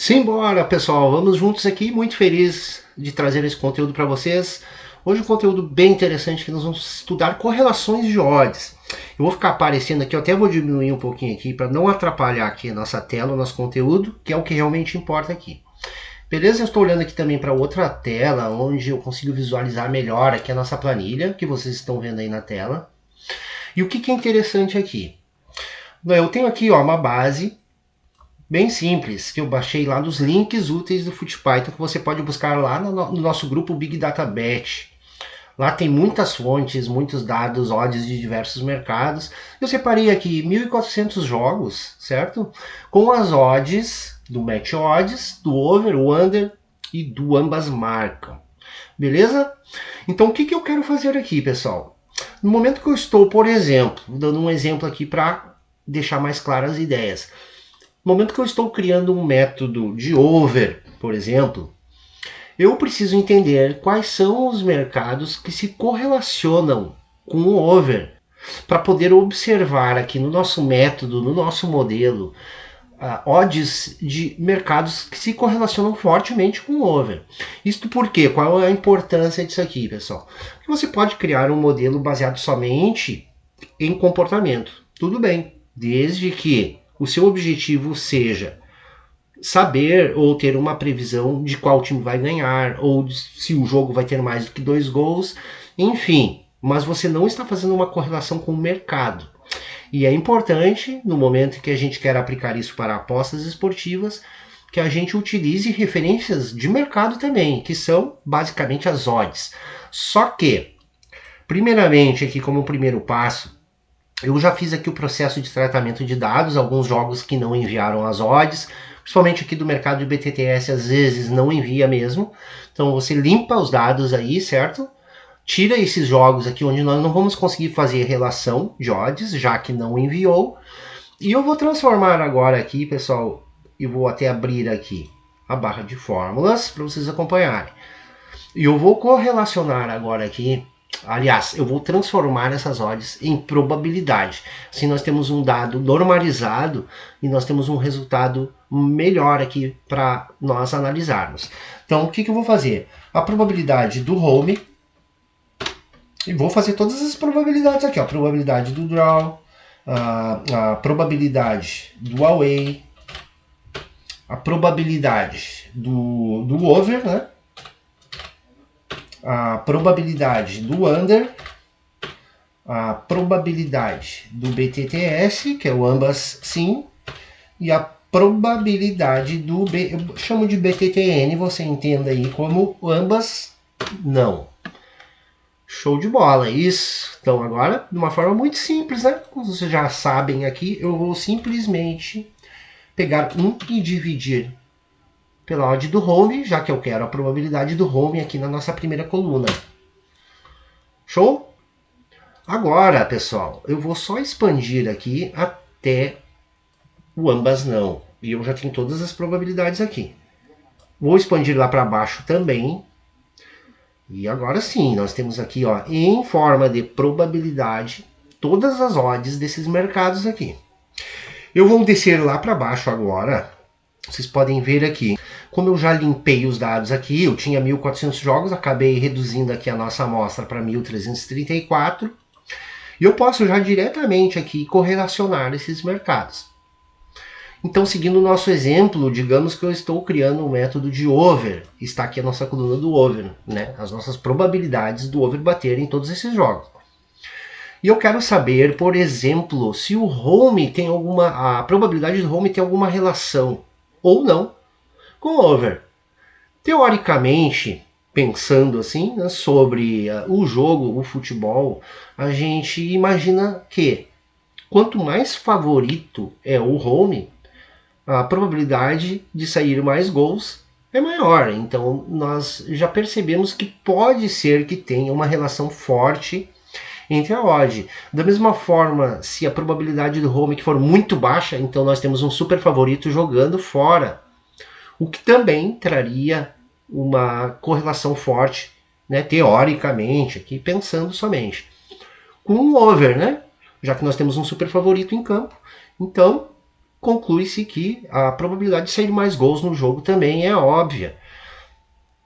Simbora, pessoal, vamos juntos aqui, muito feliz de trazer esse conteúdo para vocês. Hoje um conteúdo bem interessante que nós vamos estudar correlações de odds. Eu vou ficar aparecendo aqui, eu até vou diminuir um pouquinho aqui para não atrapalhar aqui a nossa tela, o nosso conteúdo, que é o que realmente importa aqui. Beleza? Eu estou olhando aqui também para outra tela, onde eu consigo visualizar melhor aqui a nossa planilha, que vocês estão vendo aí na tela. E o que é interessante aqui? Eu tenho aqui uma base bem simples, que eu baixei lá dos links úteis do FutePython, que você pode buscar lá no nosso grupo Big Data Bet. Lá tem muitas fontes, muitos dados, odds de diversos mercados. Eu separei aqui 1.400 jogos, certo? Com as odds do Match Odds, do Over, o Under e do Ambas Marcam. Beleza? Então o que eu quero fazer aqui, pessoal? No momento que eu estou, por exemplo, dando um exemplo aqui para deixar mais claras as ideias. No momento que eu estou criando um método de over, por exemplo, eu preciso entender quais são os mercados que se correlacionam com o over, para poder observar aqui no nosso método, no nosso modelo, odds de mercados que se correlacionam fortemente com o over. Isto porque, qual é a importância disso aqui, pessoal? Você pode criar um modelo baseado somente em comportamento. Tudo bem, desde que o seu objetivo seja saber ou ter uma previsão de qual time vai ganhar, ou se o jogo vai ter mais do que 2 gols, enfim. Mas você não está fazendo uma correlação com o mercado. E é importante, no momento que a gente quer aplicar isso para apostas esportivas, que a gente utilize referências de mercado também, que são basicamente as odds. Só que, primeiramente, aqui como primeiro passo, eu já fiz aqui o processo de tratamento de dados, alguns jogos que não enviaram as odds, principalmente aqui do mercado de BTTS, às vezes não envia mesmo. Então você limpa os dados aí, certo? Tira esses jogos aqui onde nós não vamos conseguir fazer relação de odds, já que não enviou. E eu vou transformar agora aqui, pessoal, e vou até abrir aqui a barra de fórmulas para vocês acompanharem. E eu vou correlacionar agora aqui. Aliás, eu vou transformar essas odds em probabilidade. Assim nós temos um dado normalizado e nós temos um resultado melhor aqui para nós analisarmos. Então, o que eu vou fazer? A probabilidade do home, e vou fazer todas as probabilidades aqui. A probabilidade do draw, a probabilidade do away, a probabilidade do over, né? A probabilidade do under, a probabilidade do BTTS, que é o ambas sim, e a probabilidade do eu chamo de BTTN, você entenda aí como ambas não. Show de bola, isso. Então agora, de uma forma muito simples, né? Como vocês já sabem aqui, eu vou simplesmente pegar e dividir pela odd do home, já que eu quero a probabilidade do home aqui na nossa primeira coluna. Show? Agora, pessoal, eu vou só expandir aqui até o ambas não. E eu já tenho todas as probabilidades aqui. Vou expandir lá para baixo também. E agora sim, nós temos aqui, em forma de probabilidade, todas as odds desses mercados aqui. Eu vou descer lá para baixo agora. Vocês podem ver aqui. Como eu já limpei os dados aqui, eu tinha 1.400 jogos, acabei reduzindo aqui a nossa amostra para 1.334. E eu posso já diretamente aqui correlacionar esses mercados. Então, seguindo o nosso exemplo, digamos que eu estou criando um método de over. Está aqui a nossa coluna do over, né? As nossas probabilidades do over bater em todos esses jogos. E eu quero saber, por exemplo, se o home tem a probabilidade do home tem alguma relação ou não com o over. Teoricamente, pensando assim, né, sobre o jogo, o futebol, a gente imagina que quanto mais favorito é o home, a probabilidade de sair mais gols é maior. Então nós já percebemos que pode ser que tenha uma relação forte entre a odd. Da mesma forma, se a probabilidade do home que for muito baixa, então nós temos um super favorito jogando fora. O que também traria uma correlação forte, né, teoricamente, aqui pensando somente, com o over, né? Já que nós temos um super favorito em campo. Então, conclui-se que a probabilidade de sair mais gols no jogo também é óbvia.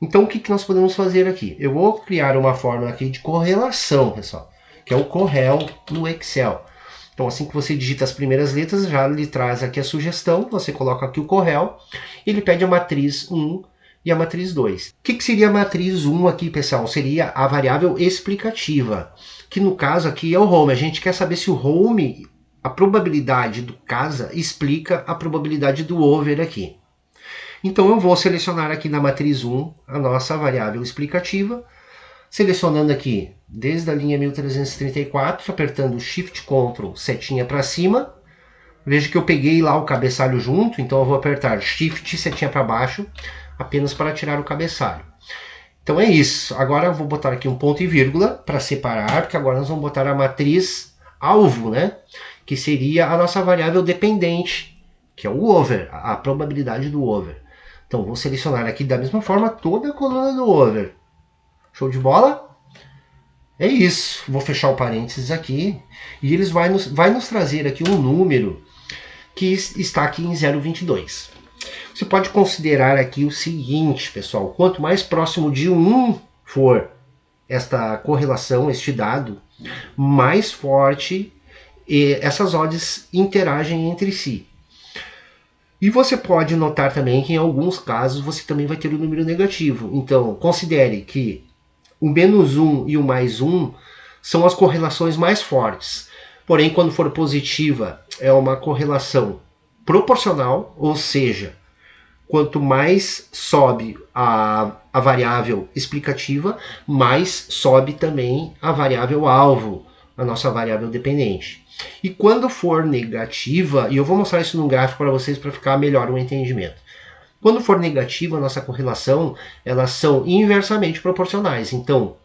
Então o que nós podemos fazer aqui? Eu vou criar uma fórmula aqui de correlação, pessoal, que é o correl no Excel. Então assim que você digita as primeiras letras, já lhe traz aqui a sugestão, você coloca aqui o correl, ele pede a matriz 1 e a matriz 2. O que seria a matriz 1 aqui, pessoal? Seria a variável explicativa, que no caso aqui é o home. A gente quer saber se o home, a probabilidade do casa, explica a probabilidade do over aqui. Então eu vou selecionar aqui na matriz 1 a nossa variável explicativa, selecionando aqui desde a linha 1334, apertando Shift Ctrl, setinha para cima. Veja que eu peguei lá o cabeçalho junto, então eu vou apertar Shift, setinha para baixo, apenas para tirar o cabeçalho. Então é isso. Agora eu vou botar aqui um ponto e vírgula para separar, porque agora nós vamos botar a matriz alvo, né? Que seria a nossa variável dependente, que é o over, a probabilidade do over. Então vou selecionar aqui da mesma forma toda a coluna do over. Show de bola? É isso. Vou fechar o parênteses aqui e eles vai nos trazer aqui um número que está aqui em 0,22. Você pode considerar aqui o seguinte, pessoal, quanto mais próximo de 1 for esta correlação, este dado, mais forte essas odds interagem entre si. E você pode notar também que em alguns casos você também vai ter um número negativo. Então, considere que o menos 1 e o mais 1 são as correlações mais fortes. Porém, quando for positiva, é uma correlação proporcional, ou seja, quanto mais sobe a variável explicativa, mais sobe também a variável alvo, a nossa variável dependente. E quando for negativa, e eu vou mostrar isso no gráfico para vocês para ficar melhor o entendimento. Quando for negativa, a nossa correlação, elas são inversamente proporcionais. Então,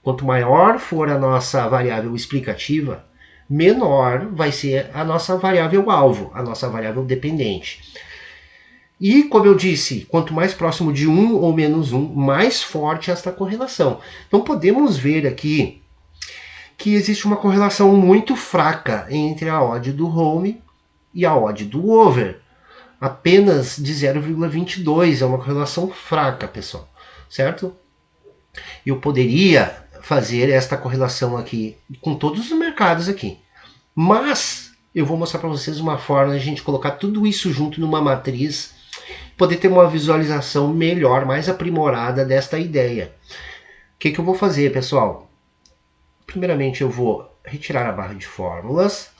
quanto maior for a nossa variável explicativa, menor vai ser a nossa variável alvo, a nossa variável dependente. E, como eu disse, quanto mais próximo de 1 ou menos 1, mais forte esta correlação. Então, podemos ver aqui que existe uma correlação muito fraca entre a odd do home e a odd do over. Apenas de 0,22, é uma correlação fraca, pessoal, certo? Eu poderia fazer esta correlação aqui com todos os mercados aqui, mas eu vou mostrar para vocês uma forma de a gente colocar tudo isso junto numa matriz, poder ter uma visualização melhor, mais aprimorada desta ideia. O que eu vou fazer, pessoal? Primeiramente eu vou retirar a barra de fórmulas,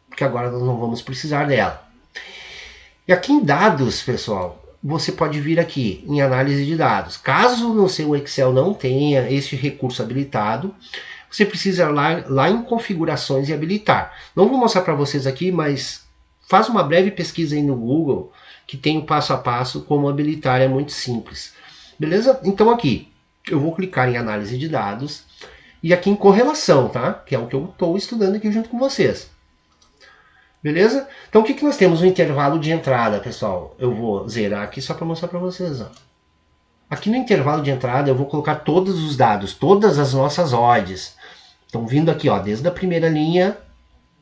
porque agora nós não vamos precisar dela. E aqui em dados, pessoal, você pode vir aqui em análise de dados. Caso no seu Excel não tenha este recurso habilitado, você precisa ir lá em configurações e habilitar. Não vou mostrar para vocês aqui, mas faz uma breve pesquisa aí no Google, que tem o passo a passo como habilitar, é muito simples. Beleza? Então aqui, eu vou clicar em análise de dados, e aqui em correlação, tá? Que é o que eu estou estudando aqui junto com vocês. Beleza? Então o que nós temos no intervalo de entrada, pessoal? Eu vou zerar aqui só para mostrar para vocês. Ó. Aqui no intervalo de entrada eu vou colocar todos os dados, todas as nossas odds. Estão vindo aqui, ó, desde a primeira linha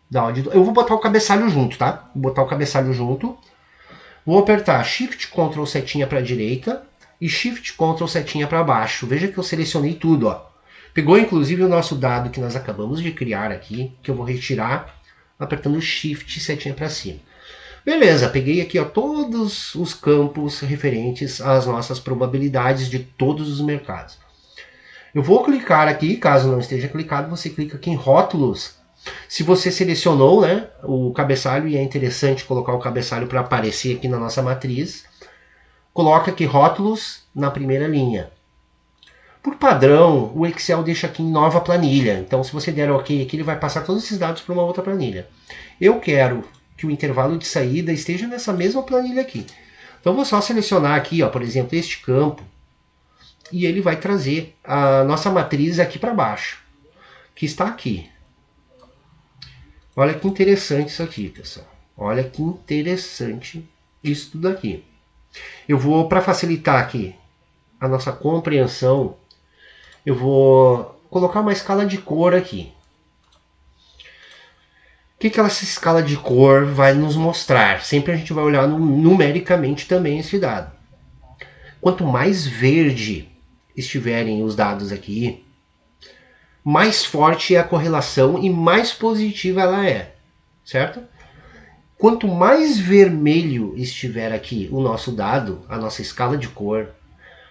da odd. Eu vou botar o cabeçalho junto, tá? Vou botar o cabeçalho junto. Vou apertar Shift Ctrl setinha para a direita e Shift Ctrl setinha para baixo. Veja que eu selecionei tudo, ó. Pegou inclusive o nosso dado que nós acabamos de criar aqui, que eu vou retirar, apertando Shift setinha para cima. Beleza, peguei aqui ó, todos os campos referentes às nossas probabilidades de todos os mercados. Eu vou clicar aqui, caso não esteja clicado, você clica aqui em rótulos. Se você selecionou, né, o cabeçalho, e é interessante colocar o cabeçalho para aparecer aqui na nossa matriz, coloca aqui rótulos na primeira linha. Por padrão, o Excel deixa aqui em nova planilha. Então, se você der OK aqui, ele vai passar todos esses dados para uma outra planilha. Eu quero que o intervalo de saída esteja nessa mesma planilha aqui. Então, vou só selecionar aqui, ó, por exemplo, este campo. E ele vai trazer a nossa matriz aqui para baixo, que está aqui. Olha que interessante isso aqui, pessoal. Olha que interessante isso tudo aqui. Eu vou, para facilitar aqui a nossa compreensão, eu vou colocar uma escala de cor aqui. que essa escala de cor vai nos mostrar? Sempre a gente vai olhar numericamente também esse dado. Quanto mais verde estiverem os dados aqui, mais forte é a correlação e mais positiva ela é, certo? Quanto mais vermelho estiver aqui o nosso dado, a nossa escala de cor,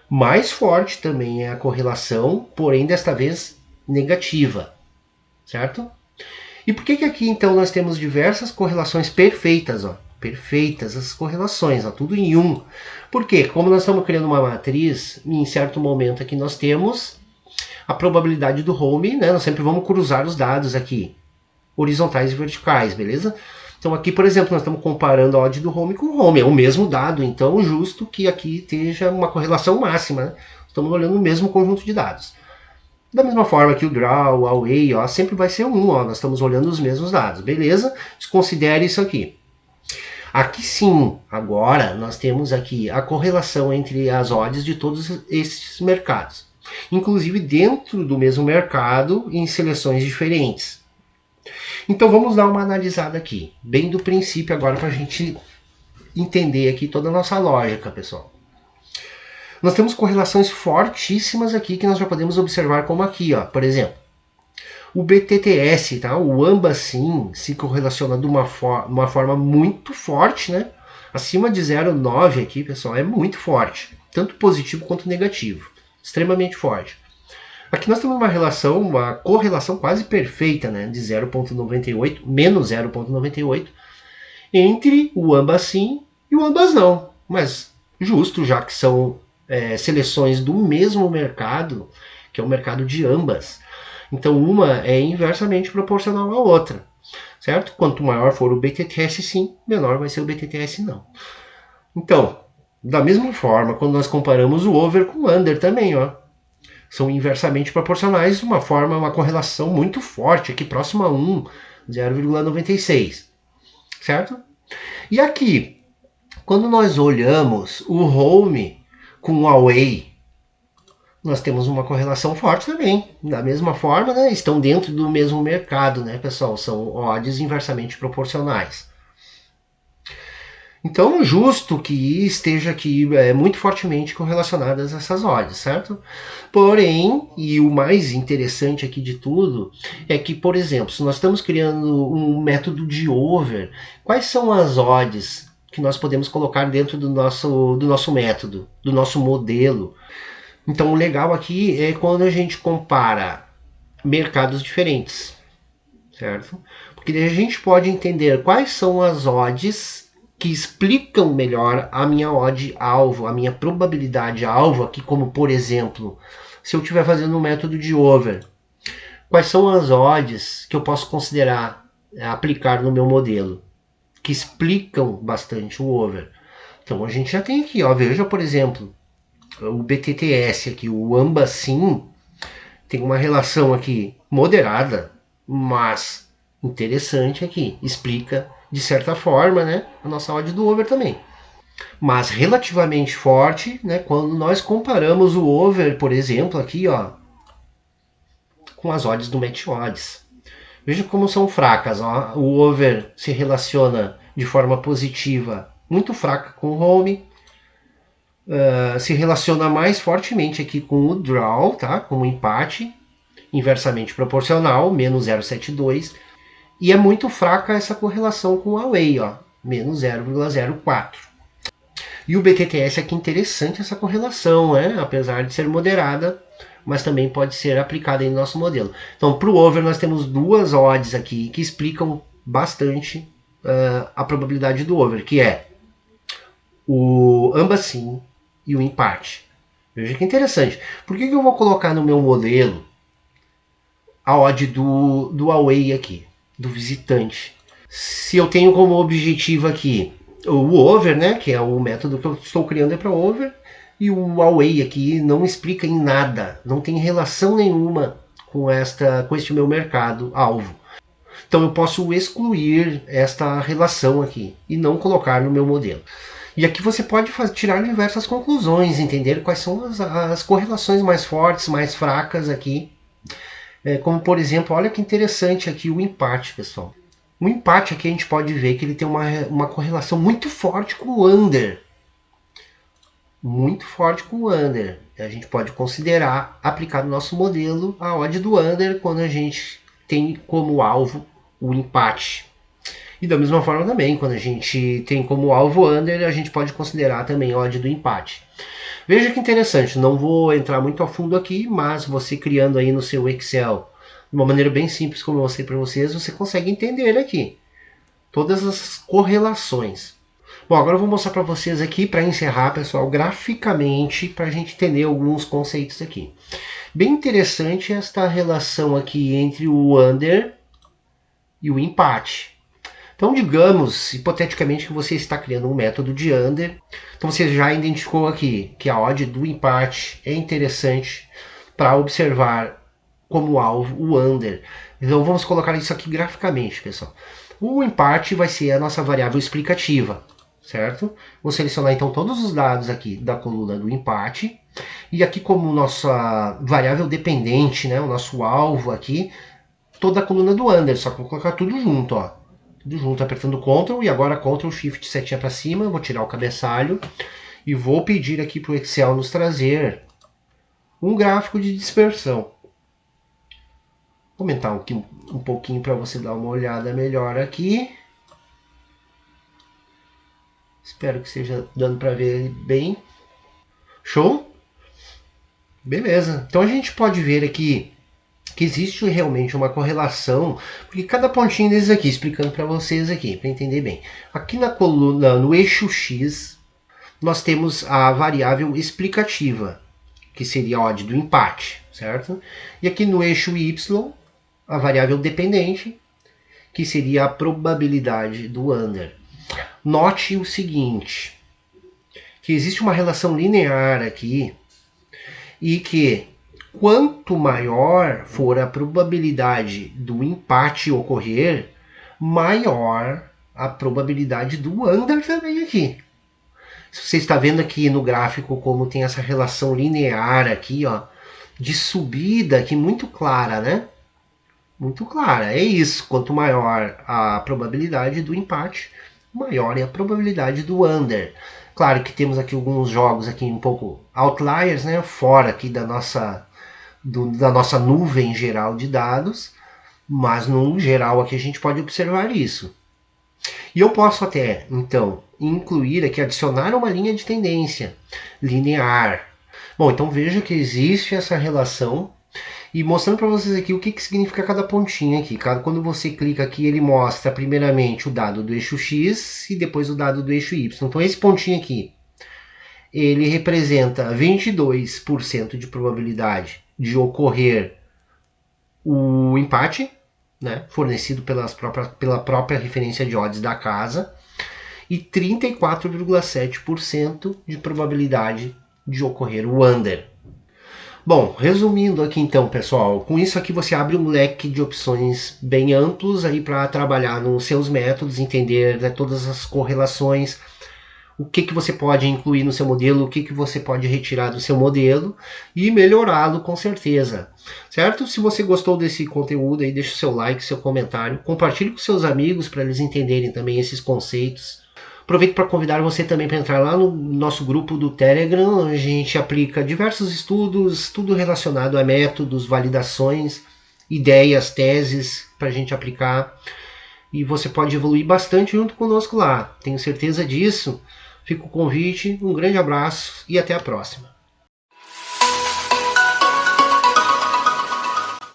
mais forte também é a correlação, porém desta vez negativa, certo? E por que aqui então nós temos diversas correlações perfeitas, ó? Perfeitas as correlações, ó, tudo em 1. Por quê? Como nós estamos criando uma matriz, em certo momento aqui nós temos a probabilidade do home, né? Nós sempre vamos cruzar os dados aqui, horizontais e verticais, beleza? Então aqui, por exemplo, nós estamos comparando a odd do home com o home, é o mesmo dado, então justo que aqui esteja uma correlação máxima, né? Estamos olhando o mesmo conjunto de dados. Da mesma forma que o draw, o away, ó, sempre vai ser 1, ó, nós estamos olhando os mesmos dados, beleza? Desconsidere isso aqui. Aqui sim, agora nós temos aqui a correlação entre as odds de todos esses mercados, inclusive dentro do mesmo mercado em seleções diferentes. Então vamos dar uma analisada aqui, bem do princípio agora para a gente entender aqui toda a nossa lógica, pessoal. Nós temos correlações fortíssimas aqui que nós já podemos observar como aqui, ó, por exemplo. O BTTS, tá? O ambas sim se correlaciona de uma forma muito forte, né? Acima de 0,9 aqui, pessoal, é muito forte. Tanto positivo quanto negativo. Extremamente forte. Aqui nós temos uma correlação quase perfeita, né? De 0,98, menos 0,98, entre o ambas sim e o ambas não. Mas justo, já que são seleções do mesmo mercado, que é o mercado de ambas. Então uma é inversamente proporcional à outra, certo? Quanto maior for o BTTS sim, menor vai ser o BTTS não. Então, da mesma forma, quando nós comparamos o over com o under também, ó, são inversamente proporcionais, uma correlação muito forte, aqui próxima a 1, 0,96, certo? E aqui, quando nós olhamos o home com o away, nós temos uma correlação forte também. Da mesma forma, né, estão dentro do mesmo mercado, né, pessoal? São odds inversamente proporcionais. Então, justo que esteja aqui muito fortemente correlacionadas essas odds, certo? Porém, e o mais interessante aqui de tudo, é que, por exemplo, se nós estamos criando um método de over, quais são as odds que nós podemos colocar dentro do nosso método, do nosso modelo? Então, o legal aqui é quando a gente compara mercados diferentes, certo? Porque daí a gente pode entender quais são as odds que explicam melhor a minha odd alvo, a minha probabilidade alvo, aqui como, por exemplo, se eu estiver fazendo um método de over, quais são as odds que eu posso considerar aplicar no meu modelo, que explicam bastante o over. Então, a gente já tem aqui, ó, veja, por exemplo, o BTTS aqui, o ambas sim, tem uma relação aqui moderada, mas interessante aqui. Explica, de certa forma, né, a nossa odd do over também. Mas relativamente forte, né, quando nós comparamos o over, por exemplo, aqui, ó, com as odds do match odds. Veja como são fracas. Ó. O over se relaciona de forma positiva, muito fraca com o home. Se relaciona mais fortemente aqui com o draw, tá? Com o empate, inversamente proporcional, menos 0,72. E é muito fraca essa correlação com o away, ó, menos 0,04. E o BTTS aqui interessante essa correlação, né? Apesar de ser moderada, mas também pode ser aplicada em nosso modelo. Então, para o over, nós temos duas odds aqui que explicam bastante a probabilidade do over, que é o ambas sim e o empate. Veja que interessante. Por que eu vou colocar no meu modelo a odd do away aqui, do visitante? Se eu tenho como objetivo aqui o over, né, que é o método que eu estou criando para over, e o away aqui não explica em nada, não tem relação nenhuma com este meu mercado alvo. Então eu posso excluir esta relação aqui e não colocar no meu modelo. E aqui você pode tirar diversas conclusões, entender quais são as correlações mais fortes, mais fracas aqui. Como por exemplo, olha que interessante aqui o empate, pessoal. O empate aqui a gente pode ver que ele tem uma correlação muito forte com o under. Muito forte com o under. A gente pode considerar, aplicar no nosso modelo, a odd do under quando a gente tem como alvo o empate. E da mesma forma também, quando a gente tem como alvo under, a gente pode considerar também a odd do empate. Veja que interessante, não vou entrar muito a fundo aqui, mas você criando aí no seu Excel, de uma maneira bem simples como eu mostrei para vocês, você consegue entender ele aqui. Todas as correlações. Bom, agora eu vou mostrar para vocês aqui, para encerrar, pessoal, graficamente, para a gente entender alguns conceitos aqui. Bem interessante esta relação aqui entre o under e o empate. Então, digamos, hipoteticamente, que você está criando um método de under. Então, você já identificou aqui que a odd do empate é interessante para observar como alvo o under. Então, vamos colocar isso aqui graficamente, pessoal. O empate vai ser a nossa variável explicativa, certo? Vou selecionar, então, todos os dados aqui da coluna do empate. E aqui, como nossa variável dependente, né, o nosso alvo aqui, toda a coluna do under. Só que vou colocar tudo junto, ó. Tudo junto, apertando Ctrl e agora Ctrl Shift setinha para cima, vou tirar o cabeçalho e vou pedir aqui para o Excel nos trazer um gráfico de dispersão. Vou aumentar um pouquinho para você dar uma olhada melhor aqui. Espero que esteja dando para ver bem. Show? Beleza. Então a gente pode ver aqui que existe realmente uma correlação, porque cada pontinho desses aqui, explicando para vocês aqui, para entender bem. Aqui na coluna, no eixo X, nós temos a variável explicativa, que seria a odd do empate, certo? E aqui no eixo Y, a variável dependente, que seria a probabilidade do under. Note o seguinte, que existe uma relação linear aqui, e que quanto maior for a probabilidade do empate ocorrer, maior a probabilidade do under também aqui. Você está vendo aqui no gráfico como tem essa relação linear aqui, ó, de subida aqui muito clara, né? Muito clara. É isso. Quanto maior a probabilidade do empate, maior é a probabilidade do under. Claro que temos aqui alguns jogos aqui um pouco outliers, né? Fora aqui da nossa nuvem geral de dados, mas no geral aqui a gente pode observar isso. E eu posso até, então, incluir aqui, adicionar uma linha de tendência linear. Bom, então veja que existe essa relação e mostrando para vocês aqui o que significa cada pontinho aqui. Quando você clica aqui, ele mostra primeiramente o dado do eixo X e depois o dado do eixo Y. Então esse pontinho aqui, ele representa 22% de probabilidade de ocorrer o empate, né, fornecido pela própria referência de odds da casa, e 34,7% de probabilidade de ocorrer o under. Bom, resumindo aqui então, pessoal, com isso aqui você abre um leque de opções bem amplos aí para trabalhar nos seus métodos, entender, né, todas as correlações, o que você pode incluir no seu modelo, o que você pode retirar do seu modelo e melhorá-lo com certeza, certo? Se você gostou desse conteúdo, aí deixa o seu like, seu comentário, compartilhe com seus amigos para eles entenderem também esses conceitos. Aproveito para convidar você também para entrar lá no nosso grupo do Telegram, onde a gente aplica diversos estudos, tudo relacionado a métodos, validações, ideias, teses para a gente aplicar. E você pode evoluir bastante junto conosco lá, tenho certeza disso. Fica o convite, um grande abraço e até a próxima.